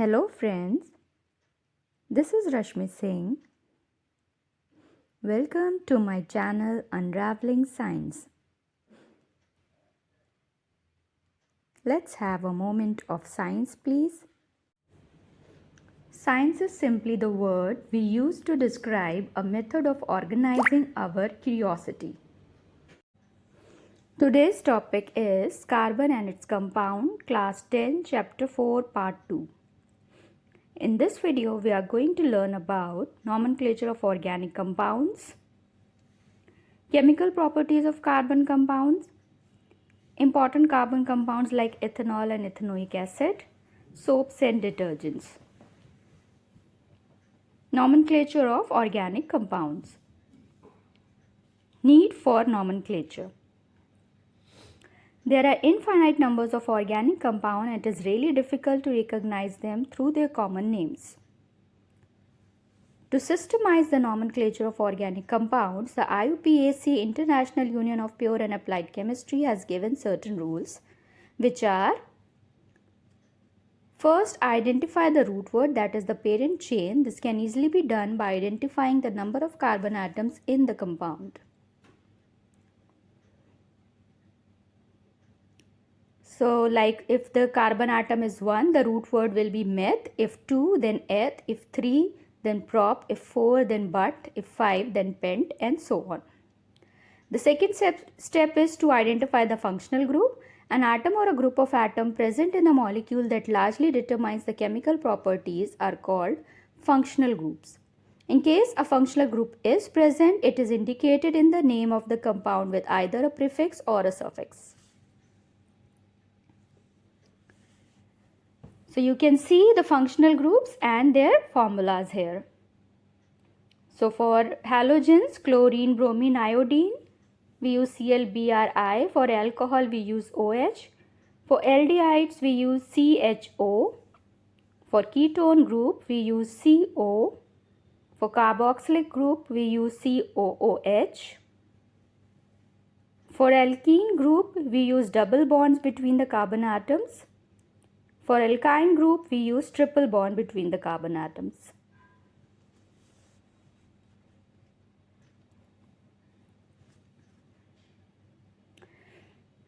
Hello friends, this is Rashmi Singh. Welcome to my channel Unraveling Science. Let's have a moment of science please. Science is simply the word we use to describe a method of organizing our curiosity. Today's topic is carbon and its compound, class 10, chapter 4, part 2. In this video, we are going to learn about nomenclature of organic compounds, chemical properties of carbon compounds, important carbon compounds like ethanol and ethanoic acid, soaps and detergents. Nomenclature of organic compounds. Need for nomenclature. There are infinite numbers of organic compounds and it is really difficult to recognize them through their common names. To systemize the nomenclature of organic compounds, the IUPAC International Union of Pure and Applied Chemistry has given certain rules, which are: first, identify the root word, that is the parent chain. This can easily be done by identifying the number of carbon atoms in the compound. So like if the carbon atom is 1, the root word will be meth, if 2 then eth, if 3 then prop, if 4 then but, if 5 then pent, and so on. The second step is to identify the functional group. An atom or a group of atoms present in a molecule that largely determines the chemical properties are called functional groups. In case a functional group is present, it is indicated in the name of the compound with either a prefix or a suffix. So you can see the functional groups and their formulas here. So for halogens, chlorine, bromine, iodine, we use ClBrI. For alcohol, we use OH. For aldehydes, we use CHO. For ketone group, we use CO. For carboxylic group, we use COOH. For alkene group, we use double bonds between the carbon atoms. For alkyne group, we use triple bond between the carbon atoms.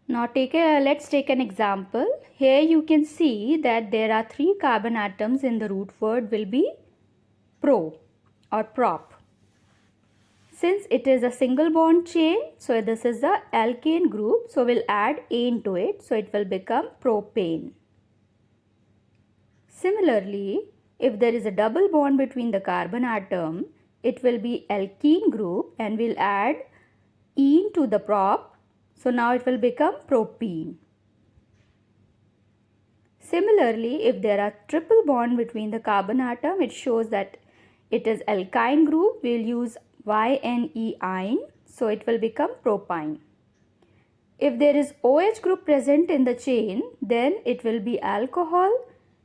Now let's take an example. Here you can see that there are 3 carbon atoms in the root word will be pro or prop. Since it is a single bond chain, so this is the alkane group, so we'll add ane to it, so it will become propane. Similarly, if there is a double bond between the carbon atom, it will be alkene group and we'll add ene to the prop. So now it will become propene. Similarly, if there are triple bond between the carbon atom, it shows that it is alkyne group. We'll use YNE-ine. So it will become propyne. If there is OH group present in the chain, then it will be alcohol.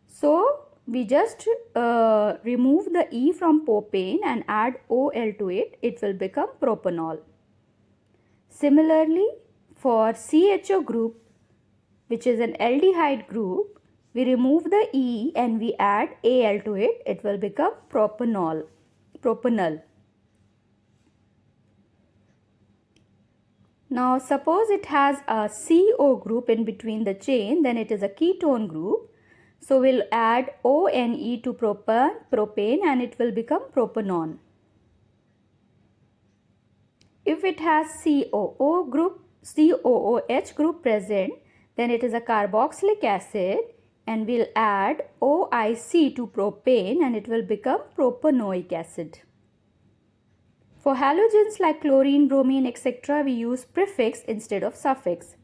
So we just remove the E from propane and add OL to it. It will become propanol. Similarly, for CHO group, which is an aldehyde group, we remove the E and we add Al to it. It will become propanol. Now suppose it has a CO group in between the chain, then it is a ketone group. So we'll add ONE to propane and it will become propanone. If it has COOH group present, then it is a carboxylic acid and we'll add OIC to propane and it will become propanoic acid. For halogens like chlorine, bromine, etc., we use prefix instead of suffix.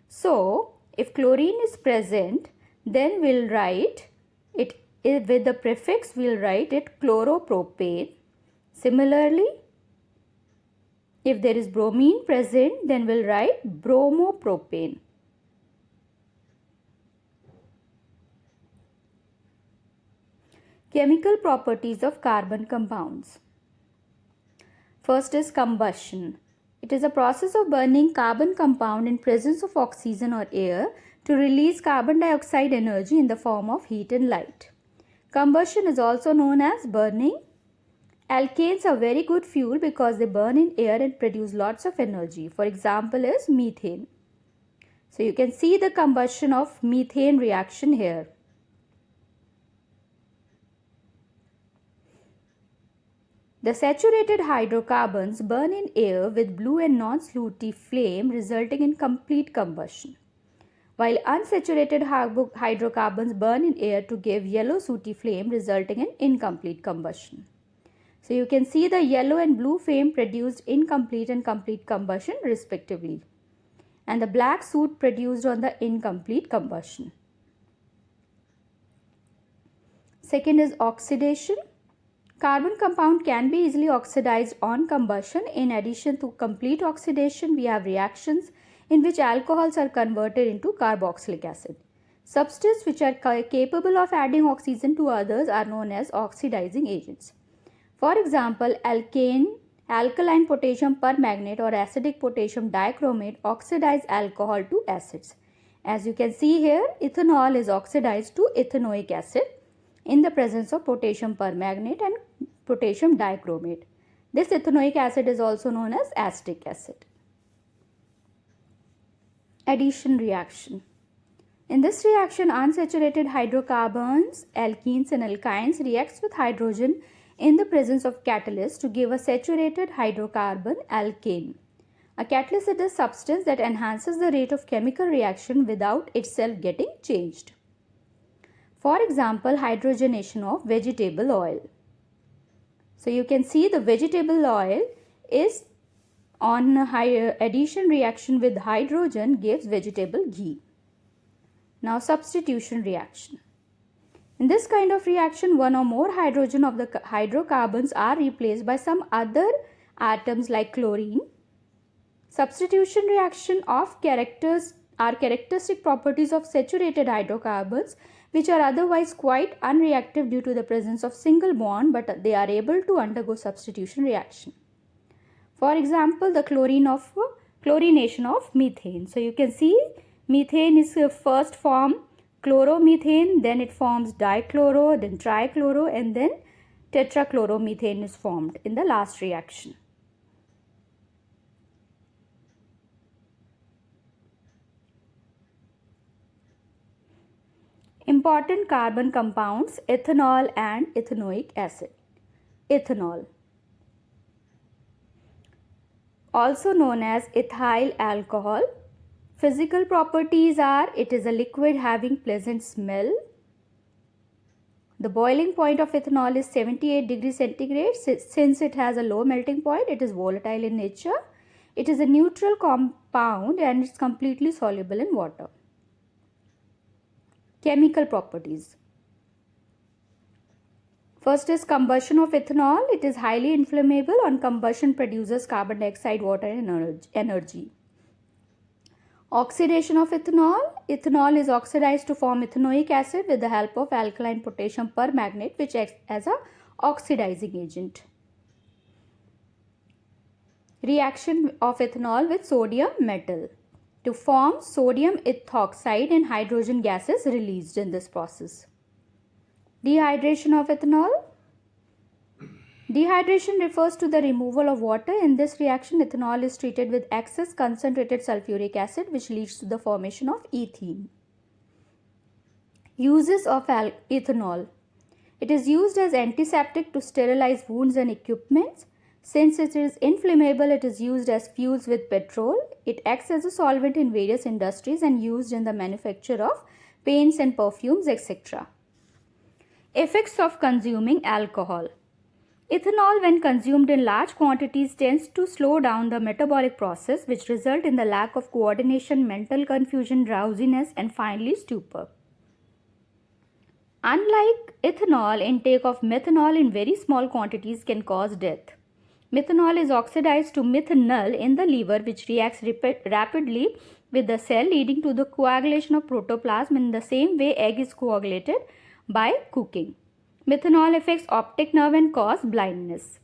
So if chlorine is present, then we'll write it with the prefix, we'll write it chloropropane. Similarly, if there is bromine present, then we'll write bromopropane. Chemical properties of carbon compounds. First is combustion. It is a process of burning carbon compound in presence of oxygen or air to release carbon dioxide energy in the form of heat and light. Combustion is also known as burning. Alkanes are very good fuel because they burn in air and produce lots of energy. For example is methane. So you can see the combustion of methane reaction here. The saturated hydrocarbons burn in air with blue and non-sooty flame, resulting in complete combustion, while unsaturated hydrocarbons burn in air to give yellow sooty flame, resulting in incomplete combustion. So you can see the yellow and blue flame produced incomplete and complete combustion respectively, and the black soot produced on the incomplete combustion. Second is oxidation. Carbon compound can be easily oxidized on combustion. In addition to complete oxidation, we have reactions in which alcohols are converted into carboxylic acid. Substances which are capable of adding oxygen to others are known as oxidizing agents. For example, alkaline potassium permanganate or acidic potassium dichromate oxidize alcohol to acids. As you can see here, ethanol is oxidized to ethanoic acid in the presence of potassium permanganate and potassium dichromate. This ethanoic acid is also known as acetic acid. Addition reaction. In this reaction, unsaturated hydrocarbons, alkenes and alkynes reacts with hydrogen in the presence of catalyst to give a saturated hydrocarbon alkane. A catalyst is a substance that enhances the rate of chemical reaction without itself getting changed. For example, hydrogenation of vegetable oil. So you can see the vegetable oil is on addition reaction with hydrogen gives vegetable ghee. Now substitution reaction. In this kind of reaction, one or more hydrogen of the hydrocarbons are replaced by some other atoms like chlorine. Substitution reaction of characteristic properties of saturated hydrocarbons, which are otherwise quite unreactive due to the presence of single bond, but they are able to undergo substitution reaction. For example, the chlorination of methane. So you can see methane is first form chloromethane, then it forms dichloro, then trichloro, and then tetrachloromethane is formed in the last reaction. Important carbon compounds, ethanol and ethanoic acid. Ethanol, also known as ethyl alcohol. Physical properties are, it is a liquid having pleasant smell. The boiling point of ethanol is 78 degrees centigrade. Since it has a low melting point, it is volatile in nature. It is a neutral compound and it's completely soluble in water. Chemical properties. First is combustion of ethanol. It is highly inflammable. On combustion produces carbon dioxide, water and energy. Oxidation of ethanol. Ethanol is oxidized to form ethanoic acid with the help of alkaline potassium permanganate, which acts as a oxidizing agent. Reaction of ethanol with sodium metal. To form sodium ethoxide and hydrogen gases released in this process. Dehydration of ethanol. Dehydration refers to the removal of water. In this reaction, ethanol is treated with excess concentrated sulfuric acid, which leads to the formation of ethene. Uses of ethanol. It is used as antiseptic to sterilize wounds and equipments. Since it is inflammable, it is used as fuels with petrol. It acts as a solvent in various industries and used in the manufacture of paints and perfumes, etc. Effects of consuming alcohol. Ethanol, when consumed in large quantities, tends to slow down the metabolic process, which result in the lack of coordination, mental confusion, drowsiness, and finally stupor. Unlike ethanol, intake of methanol in very small quantities can cause death. Methanol is oxidized to methanol in the liver, which reacts rapidly with the cell, leading to the coagulation of protoplasm in the same way egg is coagulated by cooking. Methanol affects optic nerve and cause blindness.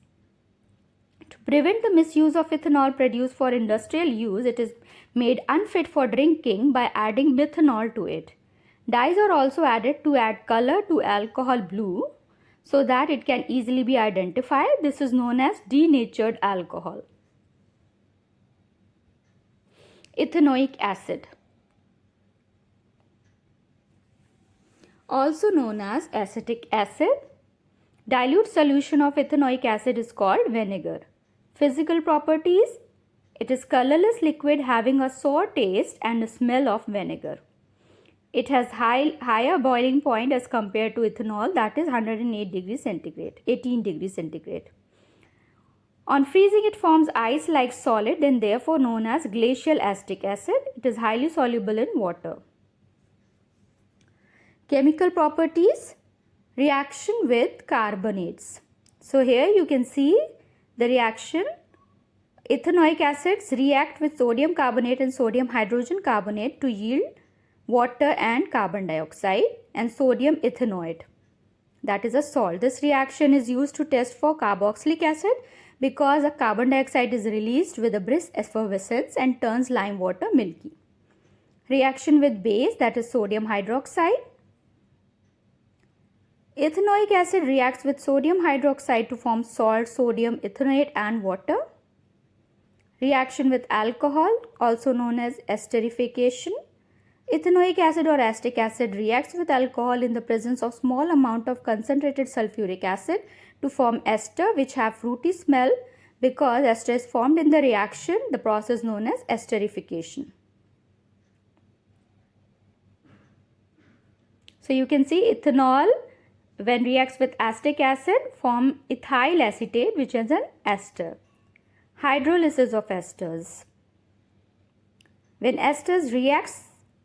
To prevent the misuse of ethanol produced for industrial use, it is made unfit for drinking by adding methanol to it. Dyes are also added to add color to alcohol blue so that it can easily be identified. This is known as denatured alcohol. Ethanoic acid, also known as acetic acid. Dilute solution of ethanoic acid is called vinegar. Physical properties: it is colorless liquid having a sour taste and a smell of vinegar. It has higher boiling point as compared to ethanol, that is 108 degrees centigrade, 18 degrees centigrade. On freezing, it forms ice-like solid and therefore known as glacial acetic acid. It is highly soluble in water. Chemical properties: reaction with carbonates. So here you can see the reaction. Ethanoic acids react with sodium carbonate and sodium hydrogen carbonate to yield water and carbon dioxide and sodium ethanoate, that is a salt. This reaction is used to test for carboxylic acid because a carbon dioxide is released with a brisk effervescence and turns lime water milky. Reaction with base, that is sodium hydroxide. Ethanoic acid reacts with sodium hydroxide to form salt, sodium ethanoate and water. Reaction with alcohol, also known as esterification. Ethanoic acid or acetic acid reacts with alcohol in the presence of small amount of concentrated sulfuric acid to form ester, which have fruity smell. Because ester is formed in the reaction, the process known as esterification. So you can see ethanol, when reacts with acetic acid, form ethyl acetate, which is an ester. Hydrolysis of esters: when esters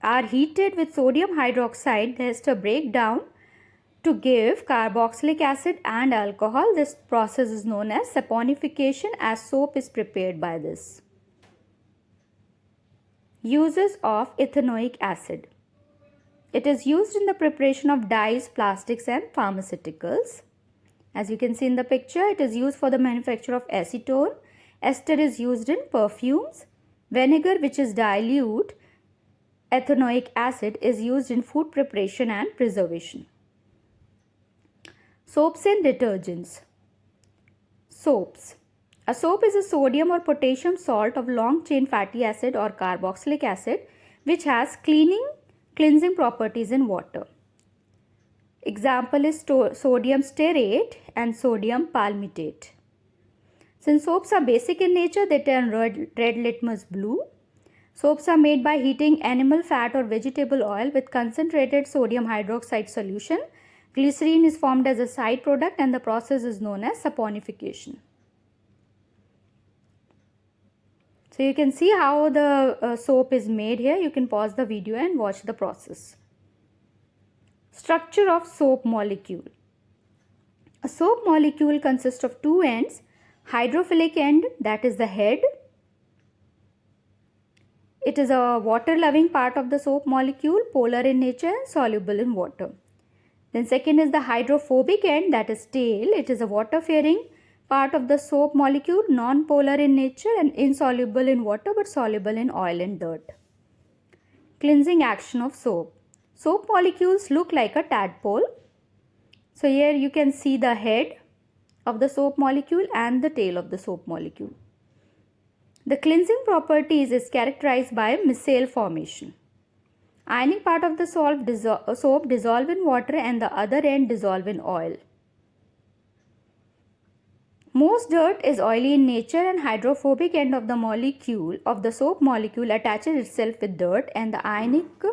are heated with sodium hydroxide, the ester break down to give carboxylic acid and alcohol. This process is known as saponification, as soap is prepared by this. Uses of ethanoic acid: it is used in the preparation of dyes, plastics and pharmaceuticals. As you can see in the picture, it is used for the manufacture of acetone. Ester is used in perfumes. Vinegar, which is dilute ethanoic acid, is used in food preparation and preservation. Soaps and detergents. Soaps. A soap is a sodium or potassium salt of long chain fatty acid or carboxylic acid which has cleansing properties in water. Example is sodium stearate and sodium palmitate. Since soaps are basic in nature, they turn red litmus blue. Soaps are made by heating animal fat or vegetable oil with concentrated sodium hydroxide solution. Glycerine is formed as a side product and the process is known as saponification. So you can see how the soap is made here. You can pause the video and watch the process. Structure of soap molecule. A soap molecule consists of two ends. Hydrophilic end, that is the head. It is a water-loving part of the soap molecule, polar in nature and soluble in water. Then second is the hydrophobic end, that is tail. It is a water-faring part of the soap molecule, non-polar in nature and insoluble in water but soluble in oil and dirt. Cleansing action of soap. Soap molecules look like a tadpole. So here you can see the head of the soap molecule and the tail of the soap molecule. The cleansing properties is characterized by micelle formation. Ionic part of the soap dissolve in water and the other end dissolve in oil. Most dirt is oily in nature and hydrophobic end of the molecule of the soap molecule attaches itself with dirt and the ionic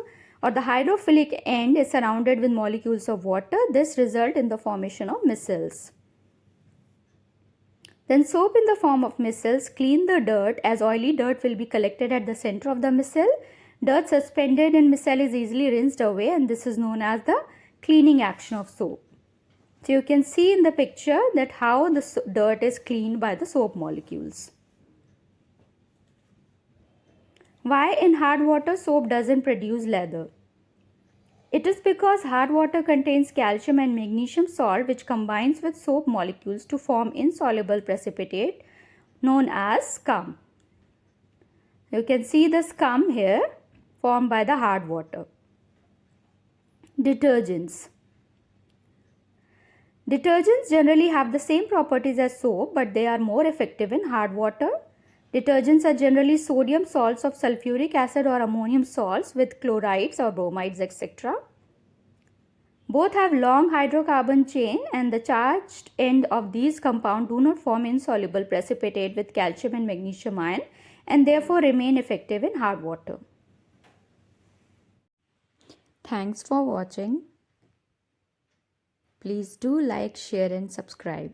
or the hydrophilic end is surrounded with molecules of water. This results in the formation of micelles. Then soap in the form of micelles clean the dirt, as oily dirt will be collected at the center of the micelle. Dirt suspended in micelle is easily rinsed away and this is known as the cleaning action of soap. So you can see in the picture that how the dirt is cleaned by the soap molecules. Why in hard water soap doesn't produce lather? It is because hard water contains calcium and magnesium salt which combines with soap molecules to form insoluble precipitate known as scum. You can see the scum here formed by the hard water. Detergents. Detergents generally have the same properties as soap, but they are more effective in hard water. Detergents are generally sodium salts of sulfuric acid or ammonium salts with chlorides or bromides, etc. Both have long hydrocarbon chain, and the charged end of these compounds do not form insoluble precipitate with calcium and magnesium ion, and therefore remain effective in hard water. Thanks for watching. Please do like, share and subscribe.